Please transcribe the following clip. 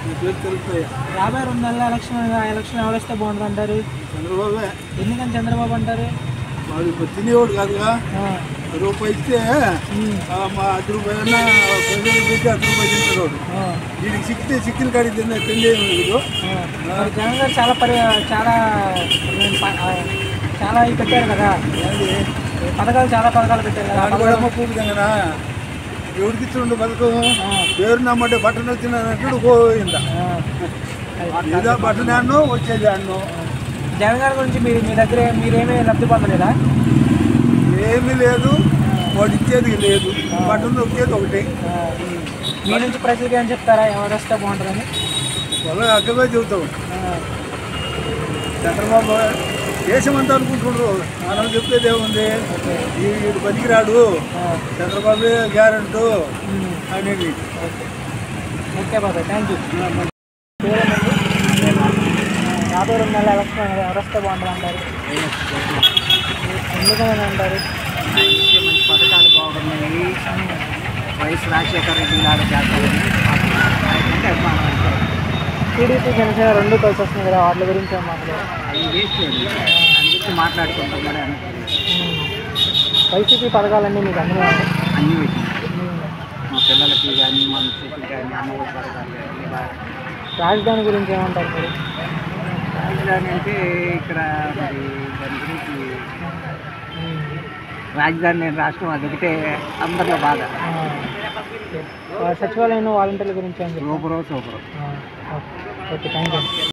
రాబోయే 2 నెలల ఎలక్షన్ ఎవరు వస్తే బాగుంటుంది అంటారు? చంద్రబాబే. ఎందుకని చంద్రబాబు అంటారు? వాడు ఇప్పుడు తినేవాడు కాదుగా, రూపాయి ఇస్తే మా 10 రూపాయలన్నా ప్రజలు పెట్టి 10 రూపాయలు తింటాడు. వీడికి చిక్కిన కాడికి తిండి జగన్ గారు చాలా ఇవి పెట్టారు కదా, చాలా పథకాలు పెట్టారు కదా. పూర్తి కదా ఎవరికి ఇచ్చిండు పథకం, పేరు నమ్మంటే బట్టలు వచ్చినట్టు పోయిందా, ఏదో బట్టలు అన్నో వచ్చేది అన్నో. జగన్ గారి గురించి మీ దగ్గర మీరేమీ లబ్ధి పొందలేదా? ఏమీ లేదు, వాడు ఇచ్చేది లేదు, బట్టలు నొక్కేది ఒకటి. మీ నుంచి ప్రజలకి ఏం చెప్తారా, ఎవరు వస్తే బాగుంటుందని? వాళ్ళకి అక్కడే చెబుతాం. చంద్రబాబు దేశం అంతా అనుకుంటున్నారు, మనం చెప్పేది ఏముంది, వీడు పనికిరాడు, చంద్రబాబు గ్యారెంటీ అనేది. ఓకే బాబాయ్, థ్యాంక్ యూ. రాబోయే 2 నెలల ఎలక్షన్ ఎవరు వస్తే బాగుంటుంది అంటారు? ఎందుకని అంటారు? మంచి పథకాలు బాగున్నాయి, వైఎస్ రాజశేఖర రెడ్డి లాగా చేస్తారని అభిమానం. టీడీపీ జనసేన 2 కలిసి వస్తుంది కదా, వాటి గురించి మాట్లాడారు. అది వేస్ట్ అందుకు మాట్లాడుకుంటున్నాడు. వైసీపీ పథకాలన్నీ మీకు అన్నీ అన్నీ పెట్టింది, మా పిల్లలకి కానీ మా మిస్సెస్కి కానీ అమ్మఒడి పథకాలు కానీ. రాజధాని గురించి ఏమంటారు మీరు? రాజధాని అంటే ఇక్కడ మరి దాని గురించి రాజధాని లేని రాష్ట్రం అదొకటే అందరిలో బాధ. సచివాలయం వాలంటీర్ల గురించి ఏం చెప్తారు? సూపరు. Okay, thank you.